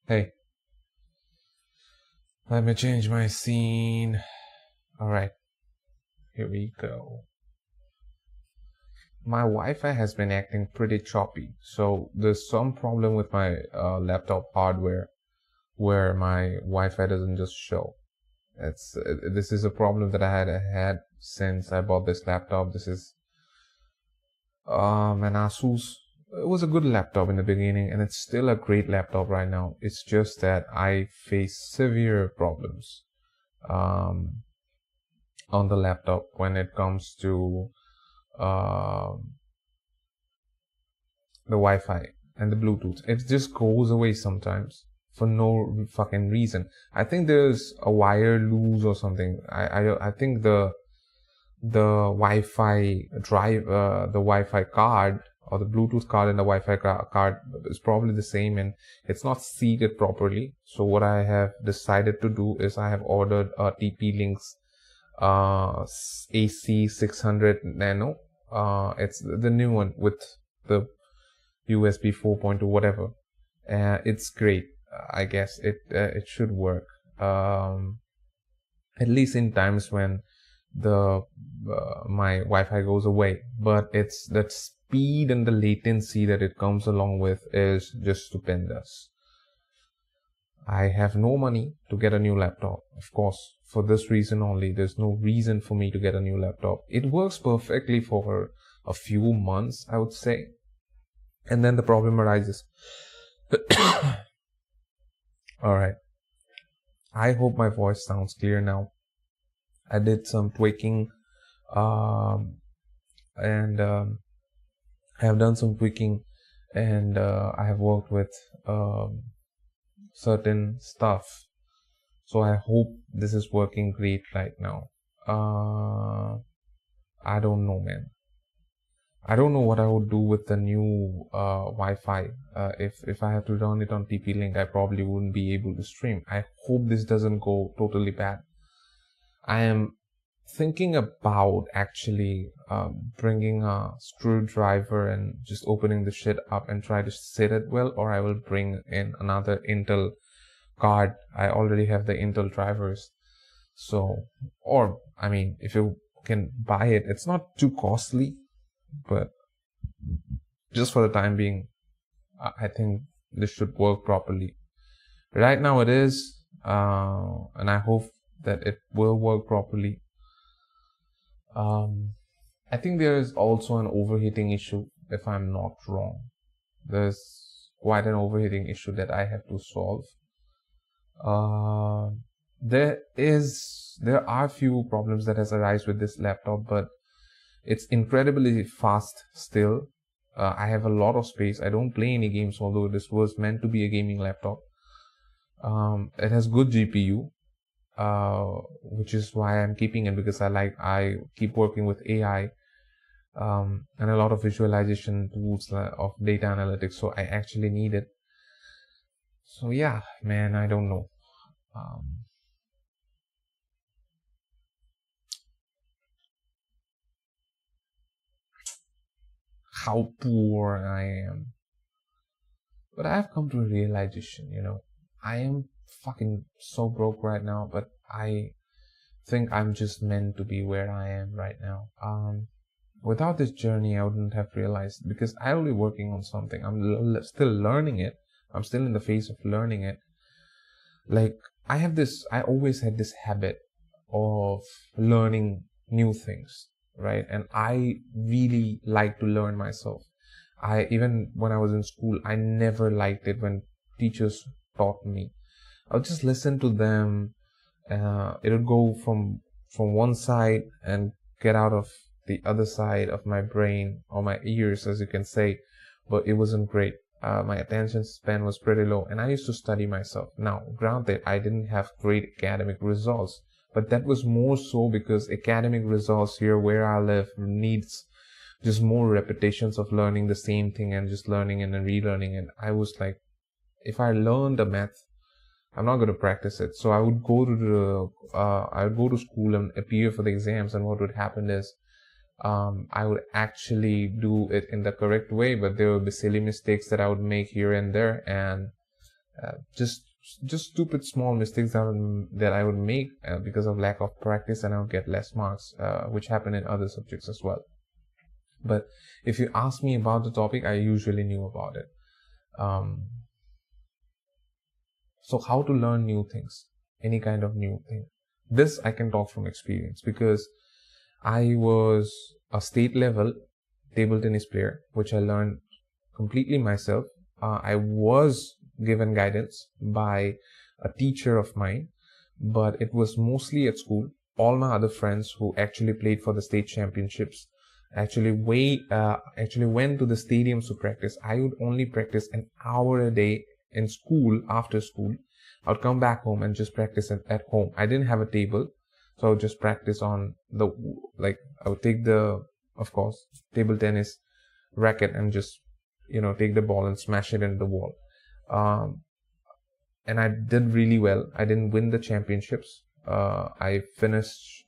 Hey, let me change my scene. Alright, here we go. My Wi-Fi has been acting pretty choppy, so there's some problem with my laptop hardware where my Wi-Fi doesn't just show. This is a problem that I had since I bought this laptop. This is an Asus. It was a good laptop in the beginning, and it's still a great laptop right now. It's just that I face severe problems. Um, on the laptop when it comes to uh, the Wi-Fi and the Bluetooth. It just goes away sometimes for no fucking reason. I think there's a wire loose or something. I think the Wi-Fi drive, the Wi-Fi card or the Bluetooth card and the Wi-Fi card is probably the same, and it's not seated properly. So what I have decided to do is I have ordered a TP-Link's AC 600 Nano. It's the new one with the USB 4.2 whatever. It's great. I guess it should work. At least in times when the my Wi-Fi goes away. But it's that speed and the latency that it comes along with is just stupendous. I have no money to get a new laptop. Of course, for this reason only, there's no reason for me to get a new laptop. It works perfectly for a few months, I would say. And then the problem arises. Alright. I hope my voice sounds clear now. I did some tweaking and I have done some tweaking and I have worked with certain stuff, so I hope this is working great right now. I don't know, man. I don't know what I would do with the new Wi-Fi. If I have to run it on TP-Link, I probably wouldn't be able to stream. I hope this doesn't go totally bad. I am thinking about actually bringing a screwdriver and just opening the shit up and try to set it well, or I will bring in another Intel card. I already have the Intel drivers, so, or I mean, if you can buy it, it's not too costly, but just for the time being, I think this should work properly. Right now it is, and I hope that it will work properly. I think there is also an overheating issue, if I'm not wrong. There's quite an overheating issue that I have to solve. There are few problems that has arisen with this laptop, but it's incredibly fast still. I have a lot of space. I don't play any games, although this was meant to be a gaming laptop. It has good GPU, which is why I'm keeping it, because I keep working with AI, and a lot of visualization tools of data analytics, so I actually need it. So yeah, man, I don't know. How poor I am. But I have come to a realization, I am fucking so broke right now, but I think I'm just meant to be where I am right now. Without this journey, I wouldn't have realized, because I'm only working on something. I'm still learning it. I'm still in the phase of learning it. Like, I always had this habit of learning new things, right? And I really like to learn myself. Even when I was in school, I never liked it when teachers taught me. I'll just listen to them. It would go from one side and get out of the other side of my brain or my ears, as you can say, but it wasn't great. My attention span was pretty low, and I used to study myself. Now, granted, I didn't have great academic results, but that was more so because academic results here where I live needs just more repetitions of learning the same thing and just learning and then relearning. And I was like, if I learned a math, I'm not going to practice it. So I would go to school and appear for the exams, and what would happen is, I would actually do it in the correct way, but there would be silly mistakes that I would make here and there, and Just stupid small mistakes that I would make because of lack of practice, and I would get less marks, which happen in other subjects as well. But if you ask me about the topic, I usually knew about it. Um, so how to learn new things, any kind of new thing. This I can talk from experience because I was a state level table tennis player, which I learned completely myself. I was given guidance by a teacher of mine, but it was mostly at school. All my other friends who actually played for the state championships actually went to the stadiums to practice. I would only practice an hour a day in school after school. I would come back home and just practice at home. I didn't have a table, so I would just practice on I would take of course, table tennis racket and just, take the ball and smash it into the wall. And I did really well. I didn't win the championships. I finished,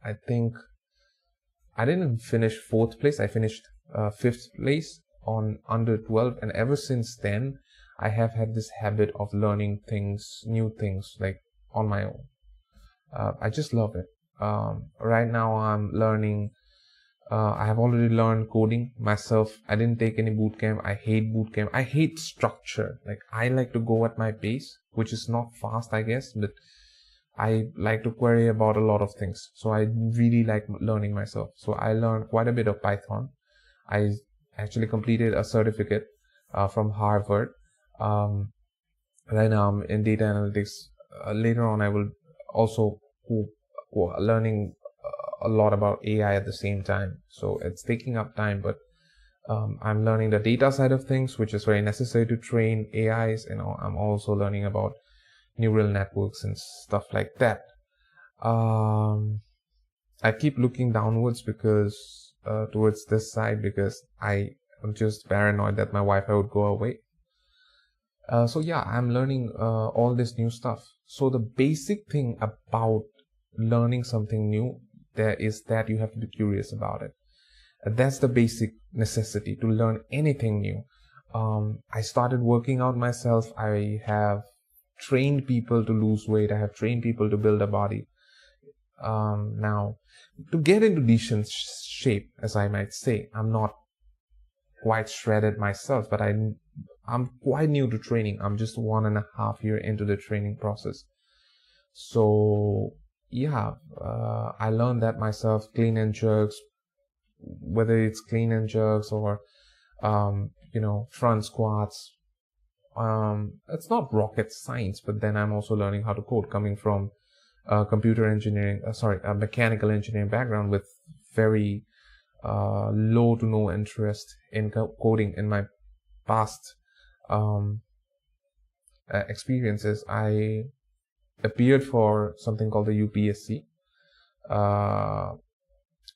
I think, I didn't finish fourth place. I finished fifth place on under 12. And ever since then, I have had this habit of learning new things, like on my own. I just love it. Right now I'm learning, I have already learned coding myself. I didn't take any boot camp. I hate boot camp. I hate structure. Like, I like to go at my pace, which is not fast, I guess, but I like to query about a lot of things. So I really like learning myself. So I learned quite a bit of Python. I actually completed a certificate from Harvard. Right now I'm in data analytics. Later on, I will also learning a lot about AI at the same time. So it's taking up time, but I'm learning the data side of things, which is very necessary to train AIs. I'm also learning about neural networks and stuff like that. I keep looking downwards because towards this side, because I am just paranoid that my Wi-Fi would go away. So yeah, I'm learning all this new stuff. So the basic thing about learning something new there is that you have to be curious about it. That's the basic necessity to learn anything new. I started working out myself. I have trained people to lose weight. I have trained people to build a body. Now, to get into decent shape, as I might say, I'm not quite shredded myself, but I'm quite new to training. I'm just 1.5 years into the training process. So yeah, I learned that myself. Clean and jerks, whether it's clean and jerks or front squats. It's not rocket science, but then I'm also learning how to code, coming from mechanical engineering background with very low to no interest in coding in my past experiences. I appeared for something called the UPSC,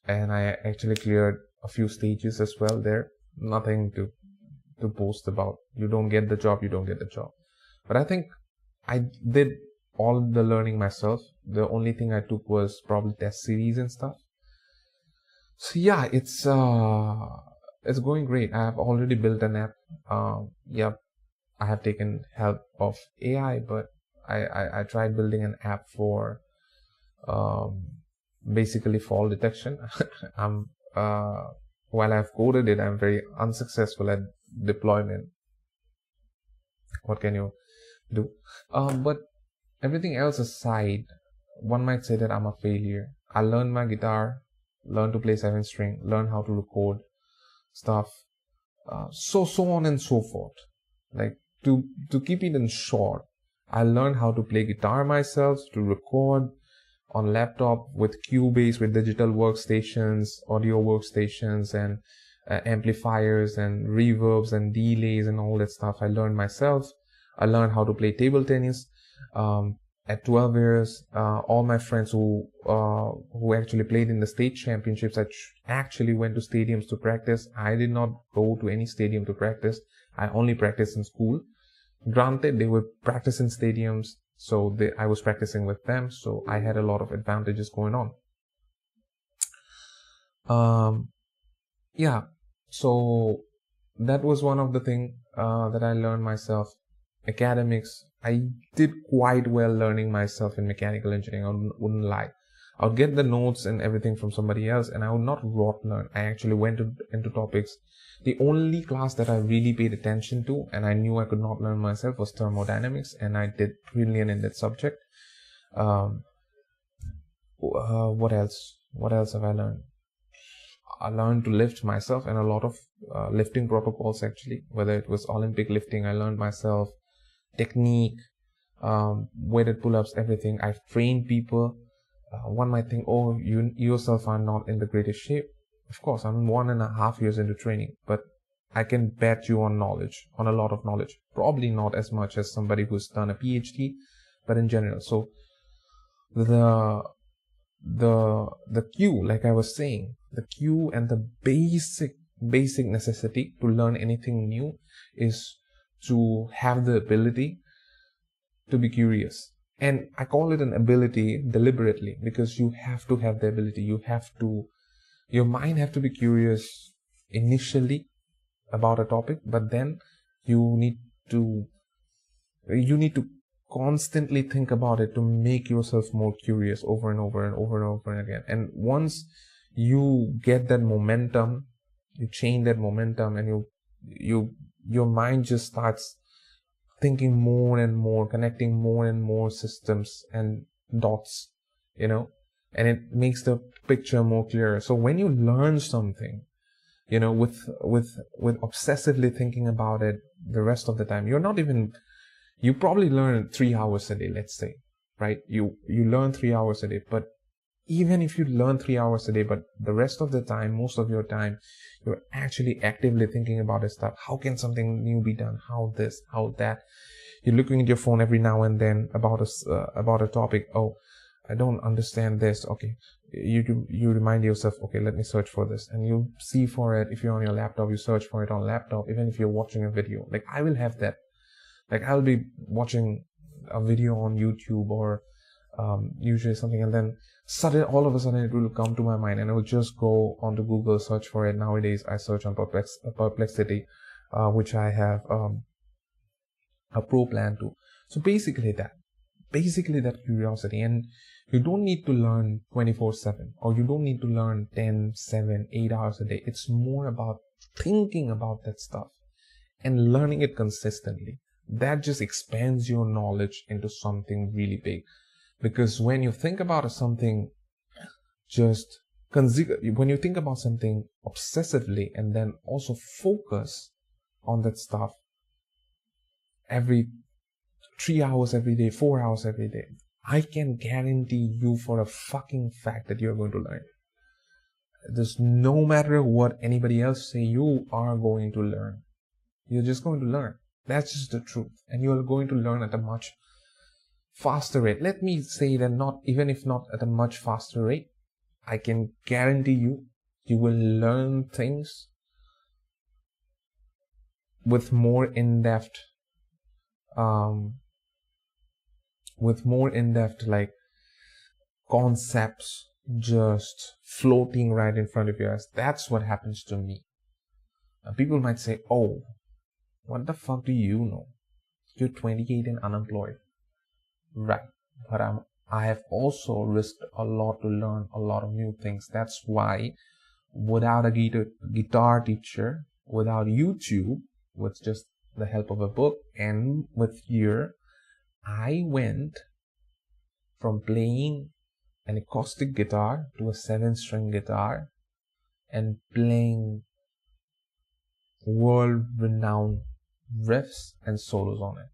and I actually cleared a few stages as well there. Nothing to boast about. You don't get the job, you don't get the job. But I think I did all the learning myself. The only thing I took was probably test series and stuff. So yeah, it's going great. I have already built an app. I have taken help of AI, but I tried building an app for basically fall detection. While I've coded it, I'm very unsuccessful at deployment. What can you do? But everything else aside, one might say that I'm a failure. I learned my guitar, learned to play 7-string, learned how to record stuff, so on and so forth. Like, to keep it in short, I learned how to play guitar myself, to record on laptop with Cubase, with digital workstations, audio workstations, and amplifiers and reverbs and delays and all that stuff. I learned myself. I learned how to play table tennis. At 12 years, all my friends who actually played in the state championships, actually went to stadiums to practice. I did not go to any stadium to practice. I only practiced in school. Granted, they would practice in stadiums, so I was practicing with them, so I had a lot of advantages going on. Yeah, so that was one of the things that I learned myself. academics, I did quite well learning myself in mechanical engineering. I wouldn't lie. I would get the notes and everything from somebody else, and I would not rote learn. I actually went into topics. The only class that I really paid attention to and I knew I could not learn myself was thermodynamics, and I did brilliant in that subject. What else? What else have I learned? I learned to lift myself and a lot of lifting protocols actually, whether it was Olympic lifting, I learned myself, technique, weighted pull-ups, everything. I've trained people. One might think, oh, you yourself are not in the greatest shape. Of course, I'm 1.5 years into training, but I can bet you on knowledge, on a lot of knowledge. Probably not as much as somebody who's done a PhD, but in general. So the cue, like I was saying, the cue and the basic necessity to learn anything new is to have the ability to be curious. And I call it an ability deliberately because you have to have the ability. Your mind have to be curious initially about a topic, but then you need to constantly think about it to make yourself more curious over and over and over and over again. And once you get that momentum, you change that momentum, and your mind just starts thinking more and more, connecting more and more systems and dots, and it makes the picture more clear. So when you learn something, with obsessively thinking about it the rest of the time, you probably learn 3 hours a day, let's say, right? You learn 3 hours a day, but even if you learn 3 hours a day, but the rest of the time, most of your time, you're actually actively thinking about this stuff. How can something new be done? How this, how that? You're looking at your phone every now and then about a topic. Oh, I don't understand this. Okay. You remind yourself, okay, let me search for this. And you see for it. If you're on your laptop, you search for it on laptop. Even if you're watching a video, like I will have that. Like I'll be watching a video on YouTube or usually something, and then all of a sudden it will come to my mind, and I will just go onto Google, search for it. Nowadays I search on Perplexity, which I have a pro plan to. So basically that curiosity. And you don't need to learn 24/7, or you don't need to learn 10, 7, 8 hours a day. It's more about thinking about that stuff and learning it consistently. That just expands your knowledge into something really big. Because when you think about something, when you think about something obsessively and then also focus on that stuff every 3 hours every day, 4 hours every day, I can guarantee you for a fucking fact that you're going to learn. There's no matter what anybody else say, you are going to learn. You're just going to learn. That's just the truth. And you are going to learn at a much faster rate. Let me say that even if not at a much faster rate, I can guarantee you will learn things with more in-depth, like concepts just floating right in front of your eyes. That's what happens to me. People might say, oh, what the fuck do you know? You're 28 and unemployed. Right. But I have also risked a lot to learn a lot of new things. That's why without a guitar teacher, without YouTube, with just the help of a book and with ear, I went from playing an acoustic guitar to a 7-string guitar and playing world-renowned riffs and solos on it.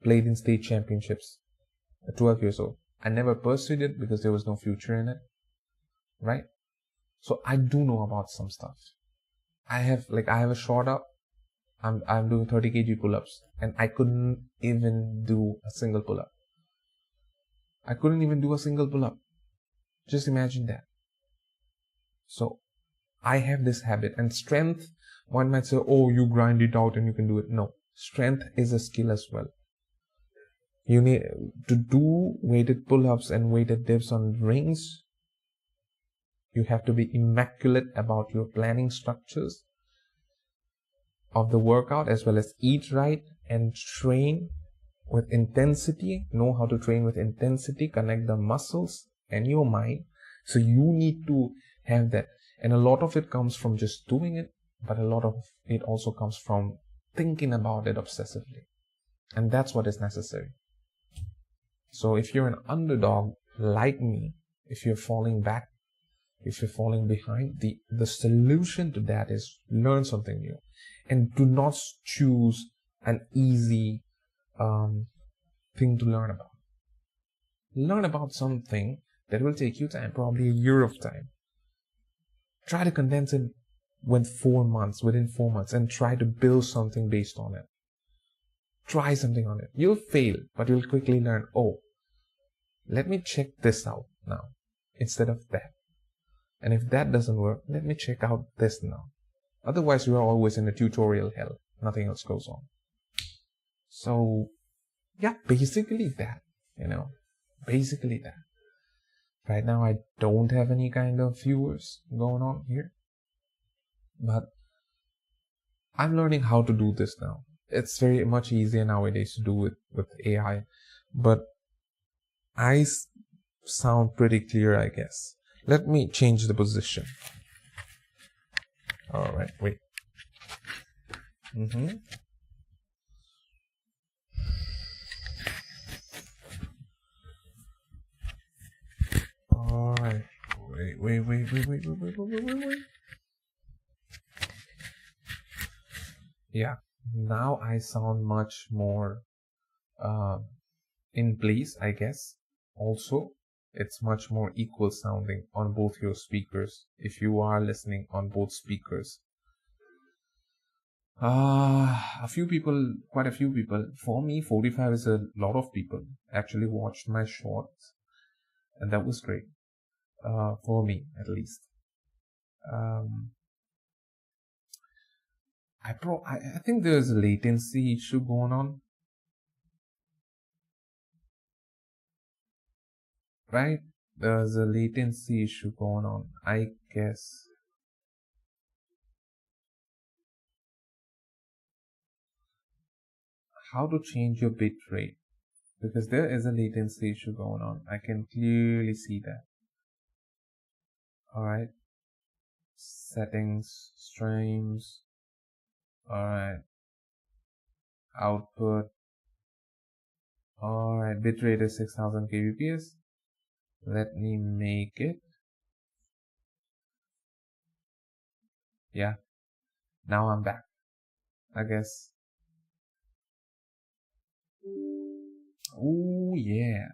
Played in state championships at 12 years old. I never pursued it because there was no future in it, right? So I do know about some stuff. I have a short up. I'm doing 30 kg pull-ups, and I couldn't even do a single pull-up. Just imagine that. So I have this habit. And strength, one might say, oh, you grind it out and you can do it. No, strength is a skill as well. You need to do weighted pull-ups and weighted dips on rings. You have to be immaculate about your planning structures. of the workout as well as eat right and train with intensity, know how to train with intensity, connect the muscles and your mind. So you need to have that. And a lot of it comes from just doing it, but a lot of it also comes from thinking about it obsessively. And that's what is necessary. So if you're an underdog like me, if you're falling back, if you're falling behind, the solution to that is learn something new. And do not choose an easy thing to learn about. Learn about something that will take you time, probably a year of time. Try to condense it within 4 months, and try to build something based on it. Try something on it. You'll fail, but you'll quickly learn, oh, let me check this out now instead of that. And if that doesn't work, let me check out this now. Otherwise, you are always in a tutorial hell. Nothing else goes on. So, yeah, basically that, basically that. Right now, I don't have any kind of viewers going on here, but I'm learning how to do this now. It's very much easier nowadays to do it with AI, but I sound pretty clear, I guess. Let me change the position. All right, wait. All right. Wait. Yeah. Now I sound much more in place, I guess. Also, it's much more equal sounding on both your speakers if you are listening on both speakers. Quite a few people, for me 45 is a lot of people actually watched my shorts, and that was great, for me at least. I think there's a latency issue going on, right? There's a latency issue going on, I guess. How to change your bit rate? Because there is a latency issue going on. I can clearly see that. Alright. Settings, streams. Alright. Output. Alright, bitrate is 6000 kbps. Let me make it. Yeah. Now I'm back, I guess. Oh yeah.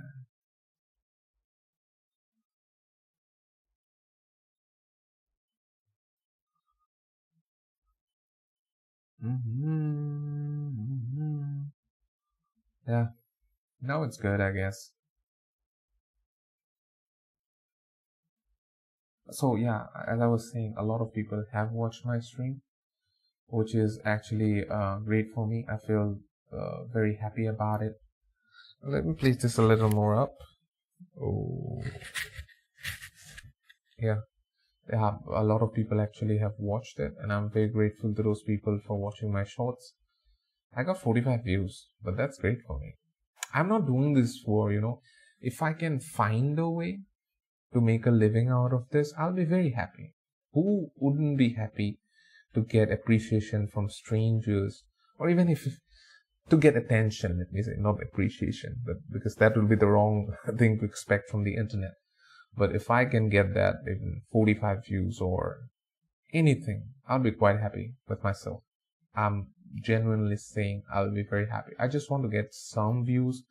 Yeah. Now it's good, I guess. So yeah, as I was saying, a lot of people have watched my stream, which is actually great for me. I feel very happy about it. Let me place this a little more up. Oh, yeah. A lot of people actually have watched it, and I'm very grateful to those people for watching my shorts. I got 45 views, but that's great for me. I'm not doing this for, if I can find a way to make a living out of this, I'll be very happy. Who wouldn't be happy to get appreciation from strangers, or even if to get attention, let me say, not appreciation, but because that would be the wrong thing to expect from the internet. But if I can get that, even 45 views or anything, I'll be quite happy with myself. I'm genuinely saying I'll be very happy. I just want to get some views.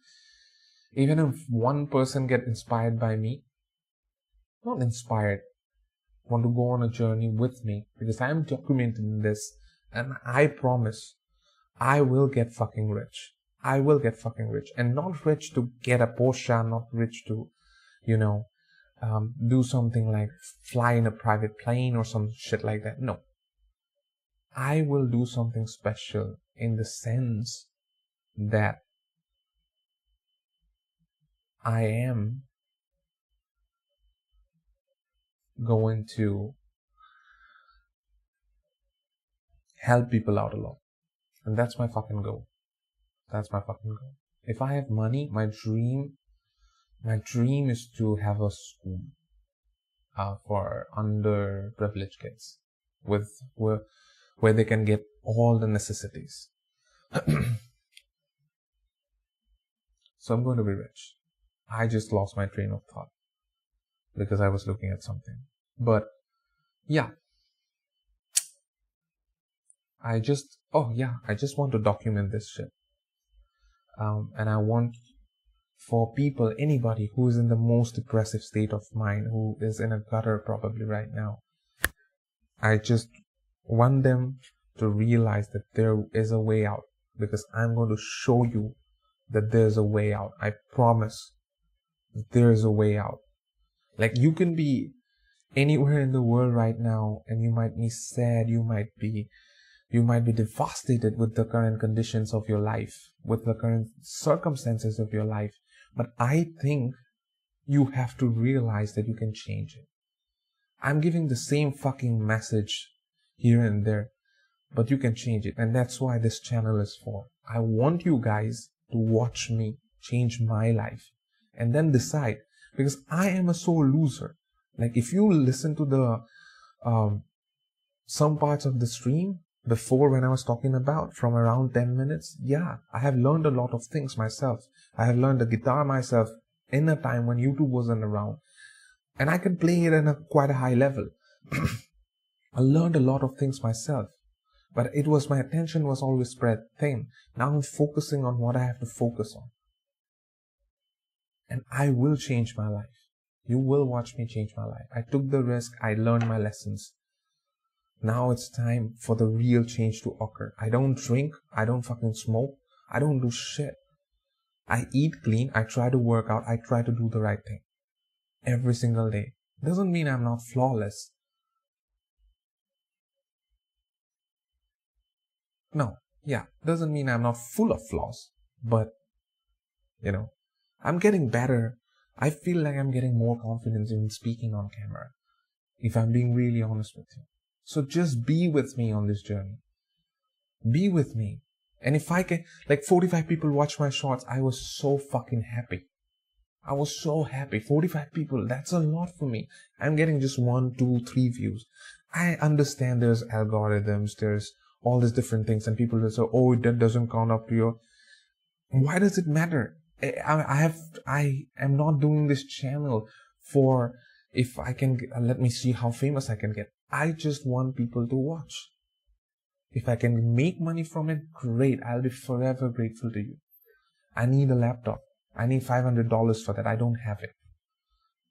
Even if one person get inspired by me, not inspired, want to go on a journey with me, because I am documenting this, and I promise I will get fucking rich. I will get fucking rich, and not rich to get a Porsche, not rich to, do something like fly in a private plane or some shit like that. No. I will do something special in the sense that I am going to help people out a lot. And that's my fucking goal. That's my fucking goal. If I have money, my dream is to have a school for underprivileged kids with where they can get all the necessities. So I'm going to be rich. I just lost my train of thought because I was looking at something. But yeah, I just want to document this shit. And I want for people, anybody who is in the most depressive state of mind, who is in a gutter probably right now, I just want them to realize that there is a way out, because I'm going to show you that there's a way out. I promise there's a way out. Like, you can be anywhere in the world right now and you might be sad, you might be devastated with the current conditions of your life, with the current circumstances of your life. But I think you have to realize that you can change it. I'm giving the same fucking message here and there, but you can change it. And that's why this channel is for. I want you guys to watch me change my life and then decide, because I am a sore loser. Like, if you listen to the some parts of the stream before, when I was talking about from around 10 minutes, yeah, I have learned a lot of things myself. I have learned the guitar myself in a time when YouTube wasn't around, and I can play it in quite a high level. I learned a lot of things myself, but my attention was always spread thin. Now I'm focusing on what I have to focus on, and I will change my life. You will watch me change my life. I took the risk. I learned my lessons. Now it's time for the real change to occur. I don't drink. I don't fucking smoke. I don't do shit. I eat clean. I try to work out. I try to do the right thing every single day. Doesn't mean I'm not flawless. No. Yeah. Doesn't mean I'm not full of flaws. But, I'm getting better. I feel like I'm getting more confidence in speaking on camera, if I'm being really honest with you. So just be with me on this journey. Be with me. And if I can, like 45 people watch my shorts, I was so fucking happy. I was so happy. 45 people, that's a lot for me. I'm getting just 1, 2, 3 views. I understand there's algorithms, there's all these different things, and people will say, oh, that doesn't count up to your... Why does it matter? I am not doing this channel for... If I can, let me see how famous I can get. I just want people to watch. If I can make money from it, great. I'll be forever grateful to you. I need a laptop. I need $500 for that. I don't have it.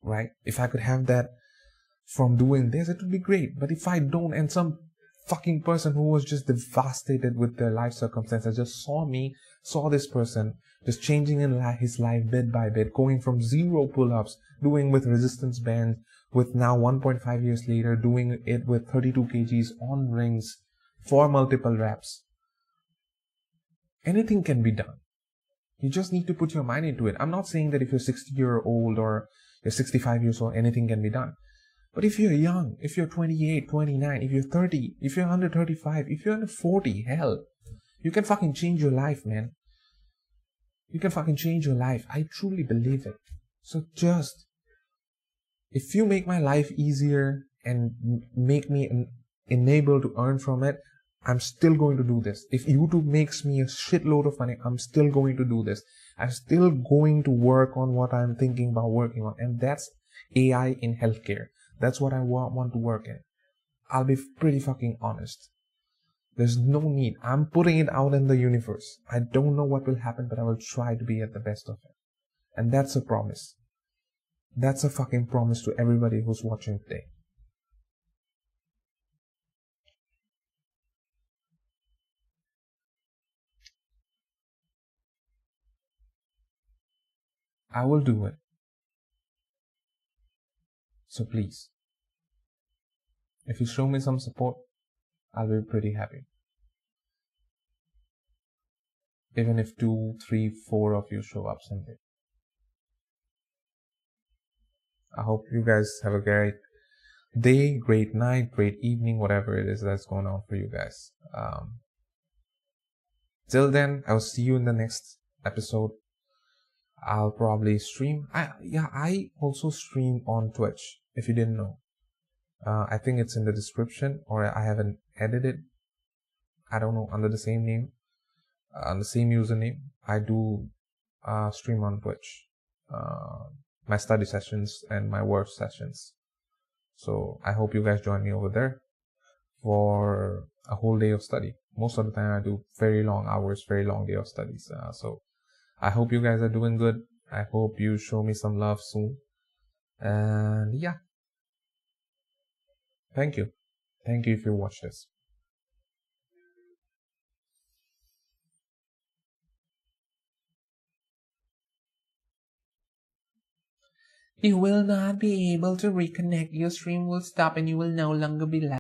Right? If I could have that from doing this, it would be great. But if I don't, and some fucking person who was just devastated with their life circumstances just saw this person just changing his life bit by bit, going from 0 pull-ups, doing with resistance bands, with now 1.5 years later, doing it with 32 kgs on rings for multiple reps. Anything can be done. You just need to put your mind into it. I'm not saying that if you're 60-year-old or you're 65 years old, anything can be done. But if you're young, if you're 28, 29, if you're 30, if you're under 35, if you're under 40, hell, you can fucking change your life, man. You can fucking change your life. I truly believe it. So if you make my life easier and make me enabled to earn from it, I'm still going to do this. If YouTube makes me a shitload of money, I'm still going to do this. I'm still going to work on what I'm thinking about working on. And that's AI in healthcare. That's what I want to work in. I'll be pretty fucking honest. There's no need. I'm putting it out in the universe. I don't know what will happen, but I will try to be at the best of it. And that's a promise. That's a fucking promise to everybody who's watching today. I will do it. So please, if you show me some support, I'll be pretty happy. Even if 2, 3, 4 of you show up someday. I hope you guys have a great day, great night, great evening, whatever it is that's going on for you guys. Till then, I'll see you in the next episode. I'll probably stream. I also stream on Twitch, if you didn't know. I think it's in the description, or I haven't edited. I don't know, under the same name, on the same username. I do stream on Twitch, my study sessions and my work sessions. So I hope you guys join me over there for a whole day of study. Most of the time I do very long hours, very long day of studies. So I hope you guys are doing good. I hope you show me some love soon. And yeah, thank you. Thank you if you watch this. You will not be able to reconnect. Your stream will stop and you will no longer be live.